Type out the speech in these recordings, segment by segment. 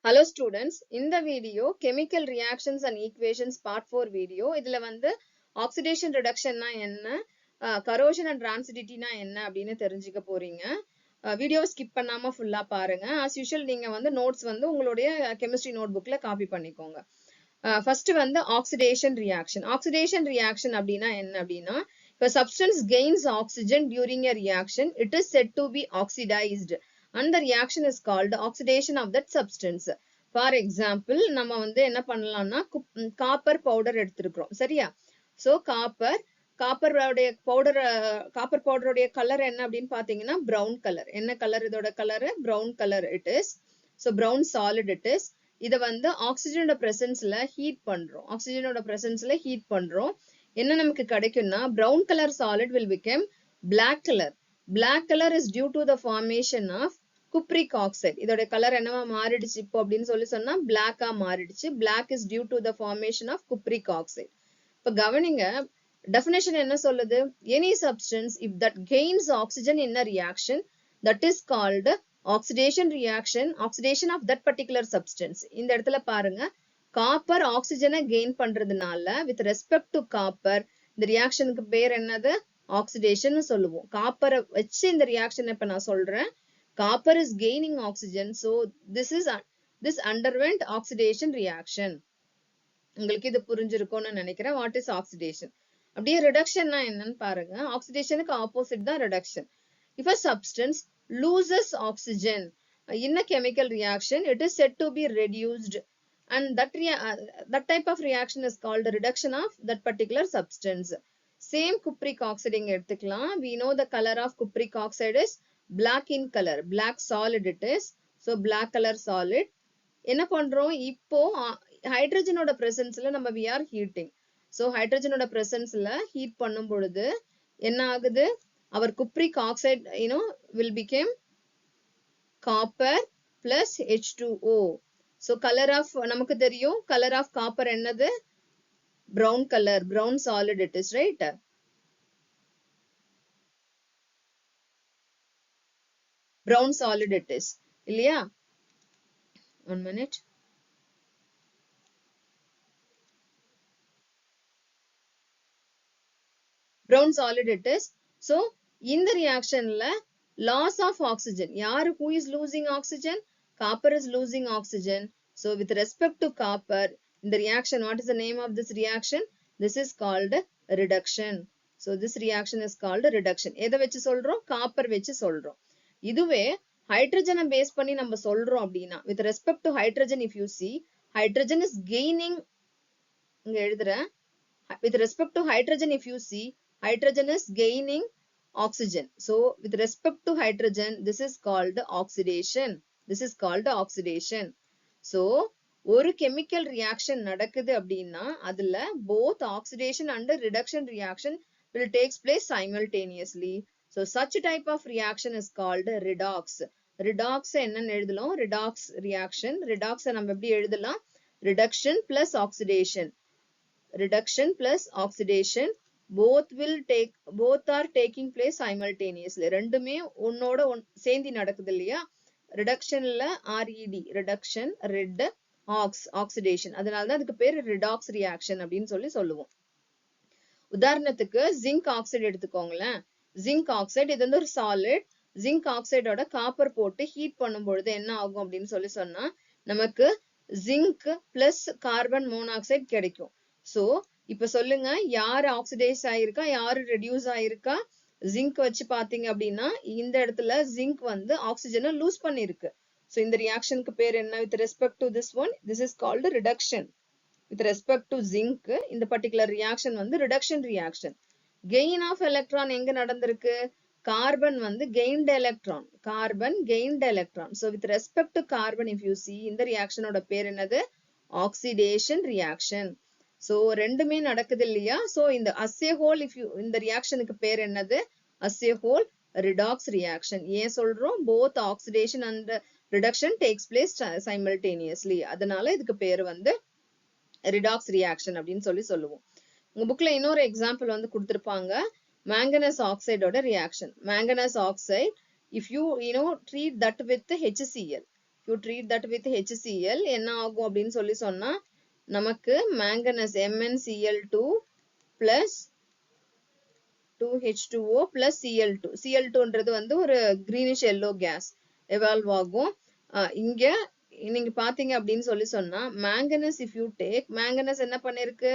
Hello students, in the video chemical reactions and equations part 4 video இதுல வந்து oxidation reduction னா என்ன corrosion and rancidity னா என்ன அப்படினு தெரிஞ்சுக்க போறீங்க. வீடியோ ஸ்கிப் பண்ணாம ஃபுல்லா பாருங்க. as usual நீங்க வந்து நோட்ஸ் வந்து உங்களுடைய chemistry notebookல காப்பி பண்ணிக்கோங்க. first வந்து oxidation reaction. Oxidation reaction அப்படினா என்ன அப்படினா if a substance gains oxygen during a reaction it is said to be oxidized and the reaction is called oxidation of that substance. For example நம்ம வந்து என்ன பண்ணலாம்னா copper powder எடுத்துக்கிறோம் சரியா. so copper பவுடருடைய colour என்ன அப்படின்னு பாத்தீங்கன்னா brown color. என்ன கலர் இதோட colour? brown color it is. so brown solid it is. இத வந்து ஆக்சிஜனோட பிரசன்ஸ்ல ஹீட் பண்றோம். ஆக்சிஜனோட பிரசன்ஸ்ல ஹீட் பண்றோம். என்ன நமக்கு கிடைக்கும்னா brown color solid will become black color. Black color is due to the formation of cupric oxide. இதோட கலர் என்னவா மாறிடுச்சு இப்போ அப்படின்னு சொல்லி சொன்னா black-ஆ மாறிடுச்சு. Black is due to the formation of cupric oxide. இப்ப கவனிங்க definition என்ன சொல்லுது? Any substance if that gains oxygen in a reaction that is called oxidation reaction, oxidation of that particular substance. இந்த இடத்துல பாருங்க காப்பர் ஆக்சிஜனை கெயின் பண்றதுனால with respect to copper இந்த ரியாக்ஷனுக்கு பேர் என்னது? ஆக்சிடேஷன் சொல்லுவோம். காப்பரை வச்சு இந்த ரியாக்ஷன் இப்ப நான் சொல்றேன். Copper is gaining oxygen, so this underwent oxidation reaction. உங்களுக்கு இது புரிஞ்சிருக்கும்னு நினைக்கிறேன். What is oxidation? அப்படியே reductionனா என்னன்னு பாருங்க. Oxidationக்கு opposite தான் reduction. If a substance loses oxygen in a chemical reaction, it is said to be reduced, and that type of reaction is called reduction of that particular substance. Same cupric oxide இங்க எடுத்துக்கலாம். We know the color of cupric oxide is black in color. Black solid it is. So black color solid. என்ன பண்றோம் இப்போ ஹைட்ரஜனோட பிரசன்ஸ்ல நம்ம we are heating. So ஹைட்ரஜனோட பிரசன்ஸ்ல heat பண்ணும் பொழுது என்ன ஆகுது? our cupric oxide will become copper plus H2O. so color of நமக்கு தெரியும் color of copper என்னது? brown color. brown solid it is, right? brown solid it is இல்லையா? one minute. brown solid it is. so in the reaction la loss of oxygen yaar who is losing oxygen? Copper is losing oxygen. so with respect to copper in the reaction, what is the name of this reaction? This is called reduction. so this reaction is called reduction. எதை வச்சு சொல்றோம்? Copper வச்சு சொல்றோம். இதுவே ஹைட்ரஜனை base பண்ணி நம்ம சொல்றோம் அப்படின்னா with respect to hydrogen, if you see hydrogen is gaining, இங்க எழுதுறேன், with respect to hydrogen if you see hydrogen is gaining oxygen. so with respect to hydrogen this is called oxidation. This is called oxidation. so ஒரு chemical reaction நடக்குது அப்படின்னா அதுல both oxidation and reduction reaction will takes place simultaneously. so such type of reaction is called redox. redox என்னன்னு எழுதலாம்? redox reaction. redox நம்ம எப்படி எழுதலாம்? reduction plus oxidation. reduction plus oxidation both are taking place simultaneously. ரெண்டுமே ஒன்னோட சேர்ந்து நடக்குது இல்லையா? reductionல RED reduction, red oxidation. அதனால தான் அதுக்கு பேர் redox reaction அப்படின்னு சொல்லுவோம். உதாரணத்துக்கு zinc oxide எடுத்துக்கோங்களேன். zinc oxide இது வந்து ஒரு solid. zinc oxide ஓட காப்பர் போட்டு ஹீட் பண்ணும் பொழுது என்ன ஆகும் அப்படின்னு சொன்னா நமக்கு zinc plus carbon monoxide கிடைக்கும். so இப்ப சொல்லுங்க யாரு ஆக்சிடைஸ் ஆயிருக்கா, யாரு ரெடியூஸ் ஆயிருக்கா? ஜிங்க் வச்சு பாத்தீங்க அப்படின்னா இந்த இடத்துல ஜிங்க் வந்து ஆக்சிஜனை லூஸ் பண்ணிருக்கு. so இந்த ரியாக்ஷனுக்கு பேர் என்ன? with respect to this one, this is called reduction. with respect to zinc இந்த particular reaction வந்து reduction reaction. gain of electron எங்க நடந்திருக்கு? கார்பன் வந்து gained electron. Carbon gained electron. so with respect to carbon if you see இந்த ரியாக்ஷனோட பேர் என்னது? oxidation reaction. so ரெண்டுமே நடக்குது இல்லையா? so இந்த as a whole if you இந்த ரியாக்ஷனுக்கு பேர் என்னது? as a whole redox reaction. ஏன் சொல்றோம்? both oxidation and reduction takes place simultaneously. அதனால இதுக்கு பேர் வந்து redox reaction அப்படின்னு சொல்லுவோம். உங்க புக்ல இன்னொரு எக்ஸாம்பிள் வந்து கொடுத்திருப்பாங்க. manganese oxide ஓட reaction. manganese oxide if you treat that with HCl, you treat that with HCl என்ன ஆகும் அப்படின்னு சொல்லி சொன்னா நமக்கு manganese MnCl2 plus 2H2O plus Cl2. Cl2ன்றது வந்து ஒரு greenish yellow gas evolve ஆகும். இங்க நீங்க பாத்தீங்க அப்படின்னு சொல்லி சொன்னா manganese if you take manganese என்ன பண்ணிருக்கு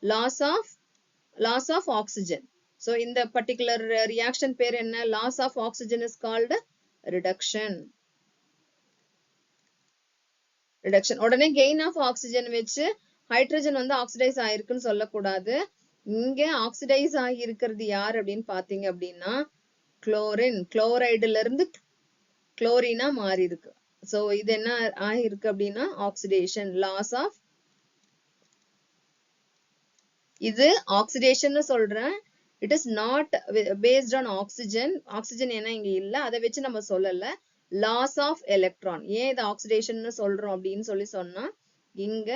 loss of oxygen. So இந்த particular reaction பேர் என்ன loss of oxygen is called reduction. உடனே gain of oxygen வச்சு ஹைட்ரஜன் வந்து ஆக்சிடைஸ் ஆயிருக்குன்னு சொல்லக்கூடாது. இங்க ஆக்சிடைஸ் ஆகியிருக்கிறது யார் அப்படின்னு பாத்தீங்க அப்படின்னா குளோரின் குளோரைடுல இருந்து குளோரினா மாறி இருக்கு. சோ இது என்ன ஆகிருக்கு அப்படின்னா ஆக்சிடேஷன் லாஸ் ஆஃப் இது ஆக்சிடேஷன் சொல்றேன். It is not based on oxygen. Oxygen ஏன்னா இங்க இல்ல, அதை வச்சு நம்ம சொல்லல. Loss of electron. ஏன் இது ஆக்சிடேஷன் சொல்றோம் அப்படின்னு சொல்லி சொன்னா இங்க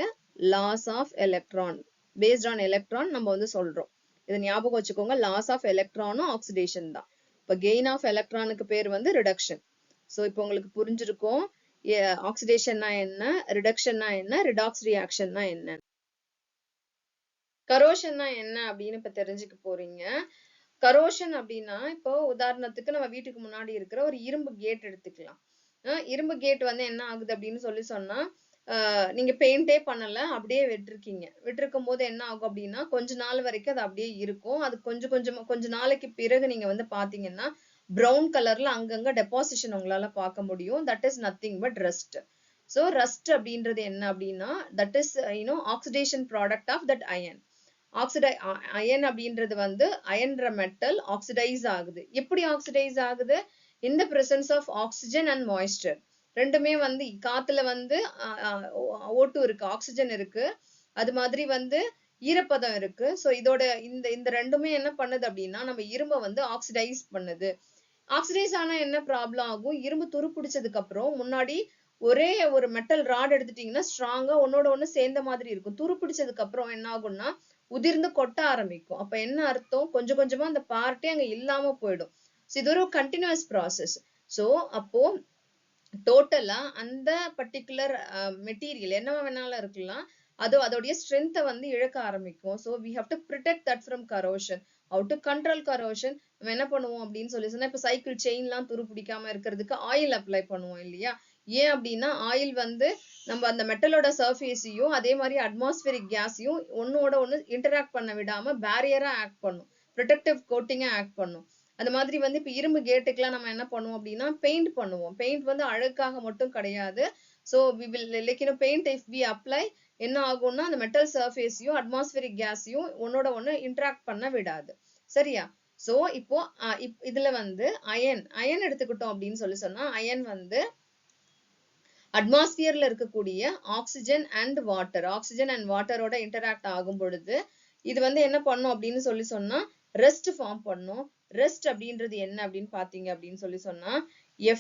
loss of electron based on electron நம்ம வந்து சொல்றோம். இதை ஞாபகம் வச்சுக்கோங்க. லாஸ் ஆஃப் எலக்ட்ரானும் ஆக்சிடேஷன் தான். இப்ப கெயின் ஆஃப் எலக்ட்ரானுக்கு பேர் வந்து ரிடக்ஷன். சோ இப்போ உங்களுக்கு புரிஞ்சிருக்கும் ஆக்சிடேஷன்னா என்ன, ரிடக்ஷன்னா என்ன, ரிடாக்ஸ் ரியாக்ஷன்னா என்ன. கரோஷன்னா என்ன அப்படின்னு இப்ப தெரிஞ்சுக்க போறீங்க. கரோஷன் அப்படின்னா இப்போ உதாரணத்துக்கு நம்ம வீட்டுக்கு முன்னாடி இருக்கிற ஒரு இரும்பு கேட் எடுத்துக்கலாம். இரும்பு கேட் வந்து என்ன ஆகுது அப்படின்னு சொல்லி சொன்னா நீங்க பெயிண்டே பண்ணல, அப்படியே விட்டிருக்கும் போது என்ன ஆகும் அப்படின்னா கொஞ்ச நாள் வரைக்கும் அது அப்படியே இருக்கும். அது கொஞ்ச நாளைக்கு பிறகு நீங்க வந்து பாத்தீங்கன்னா பிரவுன் கலர்ல அங்கங்க டெபாசிஷன் உங்களால பார்க்க முடியும். That is nothing but rust. So rust அப்படின்றது என்ன அப்படின்னா that is oxidation product of that iron. Iron அப்படின்றது வந்து அயன்ற மெட்டல் ஆக்சிடைஸ் ஆகுது. எப்படி ஆக்சிடைஸ் ஆகுது? In the presence of oxygen and moisture. ரெண்டுமே வந்து காத்துல வந்து O2 இருக்கு, ஆக்சிஜன் இருக்கு, அது மாதிரி வந்து ஈரப்பதம் இருக்கு. சோ இதோட இந்த ரெண்டுமே என்ன பண்ணுது அப்படின்னா நம்ம இரும்பை வந்து ஆக்சிடைஸ் பண்ணுது. ஆக்சிடைஸ் ஆனா என்ன ப்ராப்ளம் ஆகும்? இரும்பு துருப்பிடிச்சதுக்கு அப்புறம் முன்னாடி ஒரே ஒரு மெட்டல் ராட் எடுத்துட்டீங்கன்னா ஸ்ட்ராங்கா ஒன்னோட ஒண்ணு சேர்ந்த மாதிரி இருக்கும். துருப்பிடிச்சதுக்கு அப்புறம் என்ன ஆகும்னா உதிர்ந்து கொட்ட ஆரம்பிக்கும். அப்ப என்ன அர்த்தம்? கொஞ்சம் கொஞ்சமா அந்த பார்ட்டே அங்க இல்லாம போயிடும். இது ஒரு கண்டினியூஸ் ப்ராசஸ். சோ அப்போ டோட்டலா அந்த பர்டிகுலர் மெட்டீரியல் என்னவா வேணாலும் இருக்கலாம், அதோடைய ஸ்ட்ரென்த்தை வந்து இழக்க ஆரம்பிக்கும். So we have to protect that from corrosion. How to control corrosion? நம்ம என்ன பண்ணுவோம் அப்படின்னு சொல்லி சொன்னா இப்ப சைக்கிள் செயின்லாம் துரு பிடிக்காம இருக்கிறதுக்கு ஆயில் அப்ளை பண்ணுவோம் இல்லையா? ஏன் அப்படின்னா ஆயில் வந்து நம்ம அந்த மெட்டலோட சர்ஃபேஸையும் அதே மாதிரி அட்மாஸ்பியரிக் கேஸையும் ஒன்னோட ஒண்ணு இன்டராக்ட் பண்ண விடாம பேரியரா ஆக்ட் பண்ணும், ப்ரொடெக்டிவ் கோட்டிங்கா ஆக்ட் பண்ணும். அந்த மாதிரி வந்து இப்ப இரும்பு கேட்டுக்கெல்லாம் நம்ம என்ன பண்ணுவோம் அப்படின்னா பெயிண்ட் பண்ணுவோம். பெயிண்ட் வந்து அழகாக மட்டும் கிடையாது. So we will like paint if we apply என்ன ஆகும்னா அந்த மெட்டல் சர்ஃபேஸையும் அட்மாஸ்பியரிக் கேஸையும் ஒன்னோட ஒண்ணு இன்டராக்ட் பண்ண விடாது. சரியா? சோ இப்போ இதுல வந்து அயன் எடுத்துக்கிட்டோம் அப்படின்னு சொல்லி சொன்னா அயன் வந்து அட்மாஸ்பியர்ல இருக்கக்கூடிய ஆக்சிஜன் அண்ட் வாட்டரோட இன்டராக்ட் ஆகும் பொழுது இது வந்து என்ன பண்ணும் அப்படின்னு சொல்லி சொன்னா ரெஸ்ட் ஃபார்ம் பண்ணும். ரெஸ்ட் அப்படின்றது என்ன அப்படின்னு பாத்தீங்க அப்படின்னு சொல்லி சொன்னா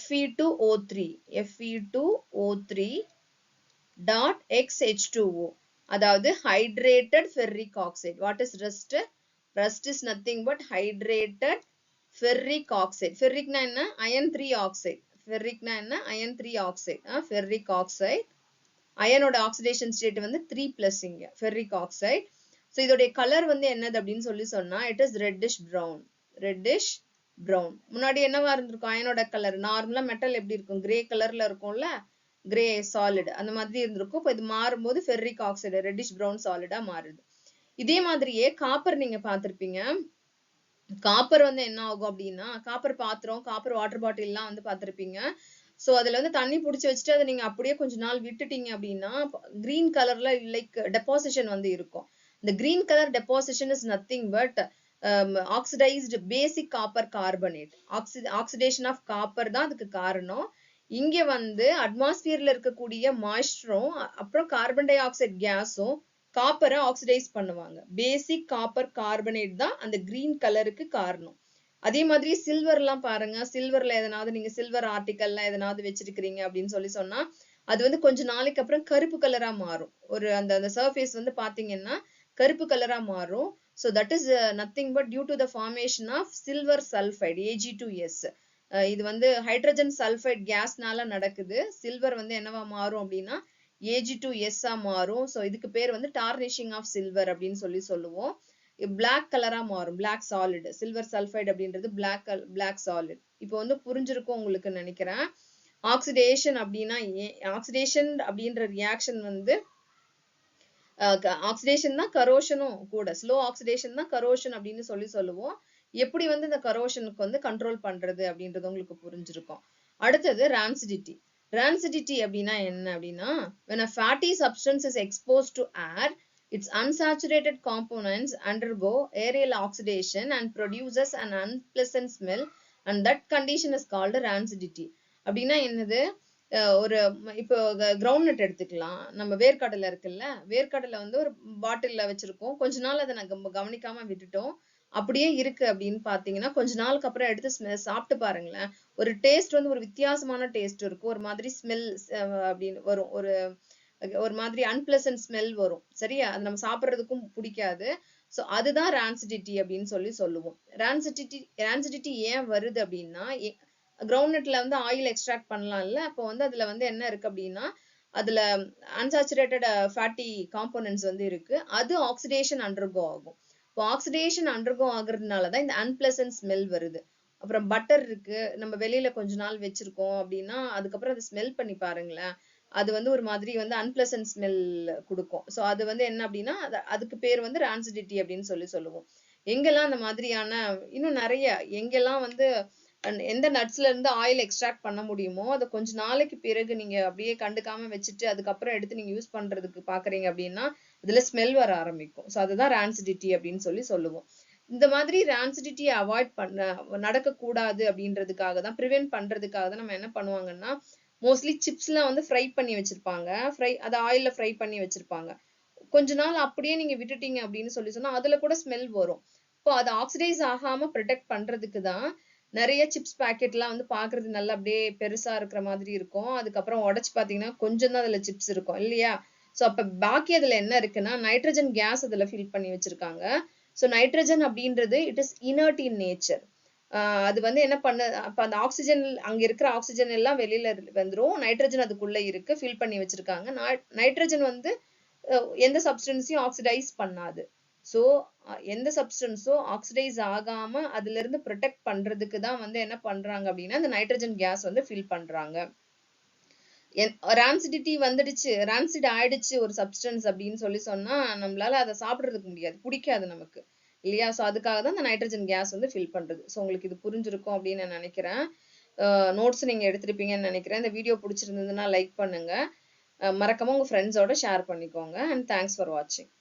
Fe2O3 டாட் XH2O, அதாவது hydrated ferric oxide. What is rest? Rest is nothing but hydrated ferric oxide. ஃபெர்ரிக்னா என்ன? Iron 3 oxide. ஃபெர்ரிக்னா என்ன? Iron 3 oxide. ஃபெர்ரிக் ஆக்சைடு அயனோட ஆக்சிடேஷன் ஸ்டேட் வந்து 3+ இங்க ஃபெர்ரிக் ஆக்சைடு. ஸோ இதோடைய கலர் வந்து என்னது அப்படின்னு சொல்லி சொன்னா இட் இஸ் ரெட்டிஷ் ப்ரௌன். முன்னாடி என்னவா இருந்திருக்கும்? அயனோட கலர் நார்மலா மெட்டல் எப்படி இருக்கும்? கிரே கலர்ல இருக்கும்ல, கிரே சாலிட் அந்த மாதிரி இருந்திருக்கும். இப்போ இது மாறும்போது ஃபெர்ரிக் ஆக்சைடு ரெட்டிஷ் ப்ரௌன் சாலிடா மாறுது. இதே மாதிரியே காப்பர் நீங்க பார்த்திருப்பீங்க. காப்பர் வந்து என்ன ஆகும் அப்படின்னா காப்பர் பாத்திரம், காப்பர் வாட்டர் பாட்டில் எல்லாம் வந்து பார்த்திருப்பீங்க. சோ அதுல வந்து தண்ணி புடிச்சு வச்சுட்டு அதை நீங்க அப்படியே கொஞ்ச நாள் விட்டுட்டீங்க அப்படின்னா கிரீன் கலர்ல லைக் டெபாசிஷன் வந்து இருக்கும். இந்த green colour deposition is nothing but oxidised basic copper carbonate. Oxidation of copper தான் அதுக்கு காரணம். இங்க வந்து அட்மாஸ்பியர்ல இருக்கக்கூடிய மாய்ஸ்டரும் அப்புறம் கார்பன் டை ஆக்சைடு கேஸும் காப்பரை ஆக்சிடைஸ் பண்ணுவாங்க. பேசிக் காப்பர் கார்பனேட் தான் அந்த கிரீன் கலருக்கு காரணம். அதே மாதிரி சில்வர் எல்லாம் பாருங்க. சில்வர்ல எதனாவது நீங்க சில்வர் ஆர்டிக்கல்ல எதனாவது வச்சிருக்கிறீங்க அப்படின்னு சொல்லி சொன்னா அது வந்து கொஞ்ச நாளைக்கு அப்புறம் கருப்பு கலரா மாறும். ஒரு அந்த சர்ஃபேஸ் வந்து பாத்தீங்கன்னா கருப்பு கலரா மாறும். So that is nothing but due to the formation of silver sulfide Ag2S. இது வந்து ஹைட்ரஜன் சல்ஃபைட் கேஸ்னால நடக்குது. சில்வர் வந்து என்னவா மாறும் அப்படின்னா Ag2S மாறும். ஸோ இதுக்கு பேர் வந்து டார்னிஷிங் ஆஃப் சில்வர் அப்படின்னு சொல்லுவோம். பிளாக் கலரா மாறும், பிளாக் சாலிட். சில்வர் சல்ஃபைட் அப்படின்றது பிளாக் சாலிட். இப்போ வந்து புரிஞ்சிருக்கும் உங்களுக்கு நினைக்கிறேன். ஆக்சிடேஷன் அப்படின்னா ஆக்சிடேஷன் அப்படின்ற ரியாக்ஷன் வந்து ஆக்சிடேஷன் தான் கரோஷனும் கூட. ஸ்லோ ஆக்சிடேஷன் தான் கரோஷன் அப்படின்னு சொல்லுவோம். எப்படி வந்து இந்த கரோஷனுக்கு வந்து கண்ட்ரோல் பண்றது அப்படின்றது உங்களுக்கு புரிஞ்சிருக்கும். அடுத்தது ரான்சிடிட்டி. ரான்சிடிட்டி அப்படின்னா என்ன அப்படின்னா, when a fatty substance is exposed to air, its unsaturated components undergo aerial oxidation and produces an unpleasant smell, and that condition is called rancidity. அப்படின்னா என்னது? ஒரு இப்போ கிரவுண்ட் நட் எடுத்துக்கலாம். நம்ம வேர்க்கடலை இருக்குல்ல, வேர்க்கடலை வந்து ஒரு பாட்டில்ல வச்சிருக்கோம். கொஞ்ச நாள் அதை நம்ம கவனிக்காம விட்டுட்டோம். அப்படியே இருக்கு அப்படின்னு பாத்தீங்கன்னா கொஞ்ச நாளுக்கு அப்புறம் எடுத்து சாப்பிட்டு பாருங்களேன். ஒரு டேஸ்ட் வந்து ஒரு வித்தியாசமான டேஸ்ட் இருக்கும். ஒரு மாதிரி ஸ்மெல் அப்படின்னு வரும். ஒரு மாதிரி அன்பிளசன்ட் ஸ்மெல் வரும். சரியா? அது நம்ம சாப்பிட்றதுக்கும் பிடிக்காது. ஸோ அதுதான் ரான்சிடிட்டி அப்படின்னு சொல்லுவோம். ரான்சிடிட்டி ஏன் வருது அப்படின்னா, கிரவுண்ட்நட்ல வந்து ஆயில் எக்ஸ்ட்ராக்ட் பண்ணலாம்ல, அப்போ வந்து அதுல வந்து என்ன இருக்கு அப்படின்னா, அதுல அன்சாச்சுரேட்டட் ஃபேட்டி காம்போனன்ட்ஸ் வந்து இருக்கு. அது ஆக்சிடேஷன் அண்டர்கோ ஆகும். இப்போ ஆக்சிடேஷன் அண்டர்கோ ஆகுறதுனாலதான் இந்த அன்பிளசன்ட் ஸ்மெல் வருது. அப்புறம் பட்டர் இருக்கு, நம்ம வெளியில கொஞ்ச நாள் வச்சிருக்கோம் அப்படின்னா அதுக்கப்புறம் அதை ஸ்மெல் பண்ணி பாருங்களேன். அது வந்து ஒரு மாதிரி வந்து அன்பிளசன்ட் ஸ்மெல் கொடுக்கும். ஸோ அது வந்து என்ன அப்படின்னா அதுக்கு பேர் வந்து ரான்சிடிட்டி அப்படின்னு சொல்லுவோம். எங்கெல்லாம் அந்த மாதிரியான இன்னும் நிறைய எங்கெல்லாம் வந்து எந்த நட்ஸ்ல இருந்து ஆயில் எக்ஸ்ட்ராக்ட் பண்ண முடியுமோ அதை கொஞ்ச நாளைக்கு பிறகு நீங்க அப்படியே கண்டுக்காம வச்சுட்டு அதுக்கப்புறம் எடுத்து நீங்க யூஸ் பண்றதுக்கு பாக்குறீங்க அப்படின்னா அதுல ஸ்மெல் வர ஆரம்பிக்கும். ஸோ அதுதான் ரான்சிடிட்டி அப்படின்னு சொல்லுவோம். இந்த மாதிரி ரான்சிடிட்டியை அவாய்ட் நடக்கக்கூடாது அப்படின்றதுக்காக தான், ப்ரிவென்ட் பண்றதுக்காக தான் நம்ம என்ன பண்ணுவாங்கன்னா, மோஸ்ட்லி சிப்ஸ்லாம் வந்து ஃப்ரை பண்ணி வச்சிருப்பாங்க. அதை ஆயில்ல ஃப்ரை பண்ணி வச்சிருப்பாங்க. கொஞ்ச நாள் அப்படியே நீங்க விட்டுட்டீங்க அப்படின்னு சொன்னா அதுல கூட ஸ்மெல் வரும். இப்போ அது ஆக்சிடைஸ் ஆகாம ப்ரொடெக்ட் பண்றதுக்கு தான் நிறைய சிப்ஸ் பாக்கெட்லாம் வந்து பாக்குறது நல்லா அப்படியே பெருசா இருக்கிற மாதிரி இருக்கும். அதுக்கப்புறம் உடைச்சு பாத்தீங்கன்னா கொஞ்சம் தான் அதுல சிப்ஸ் இருக்கும் இல்லையா? ஸோ அப்ப பாக்கி அதுல என்ன இருக்குன்னா நைட்ரஜன் கேஸ் அதுல ஃபில் பண்ணி வச்சிருக்காங்க. ஸோ நைட்ரஜன் அப்படின்றது it is inert in nature. அது வந்து என்ன பண்ண, அப்ப அந்த ஆக்சிஜன் அங்க இருக்கிற ஆக்சிஜன் எல்லாம் வெளியில வந்துரும். நைட்ரஜன் அதுக்குள்ள இருக்கு, ஃபில் பண்ணி வச்சிருக்காங்க. நைட்ரஜன் வந்து எந்த சப்ஸ்டன்ஸையும் ஆக்சிடைஸ் பண்ணாது. ஸோ எந்த சப்ஸ்டன்ஸோ ஆக்சிடைஸ் ஆகாம அதுல இருந்து ப்ரொடெக்ட் பண்றதுக்கு தான் வந்து என்ன பண்றாங்க அப்படின்னா இந்த நைட்ரஜன் கேஸ் வந்து ஃபில் பண்றாங்க. ரான்சிடிட்டி வந்துடுச்சு, ரான்சிட் ஆயிடுச்சு ஒரு சப்ஸ்டன்ஸ் அப்படின்னு சொன்னா நம்மளால அதை சாப்பிடுறதுக்கு முடியாது, பிடிக்காது நமக்கு இல்லையா? ஸோ அதுக்காக தான் இந்த நைட்ரஜன் கேஸ் வந்து ஃபில் பண்றது. ஸோ உங்களுக்கு இது புரிஞ்சிருக்கும் அப்படின்னு நான் நினைக்கிறேன். நோட்ஸ் நீங்க எடுத்திருப்பீங்கன்னு நினைக்கிறேன். இந்த வீடியோ பிடிச்சிருந்ததுன்னா லைக் பண்ணுங்க, மறக்காம உங்க ஃப்ரெண்ட்ஸோட ஷேர் பண்ணிக்கோங்க. அண்ட் தேங்க்ஸ் ஃபார் வாட்சிங்.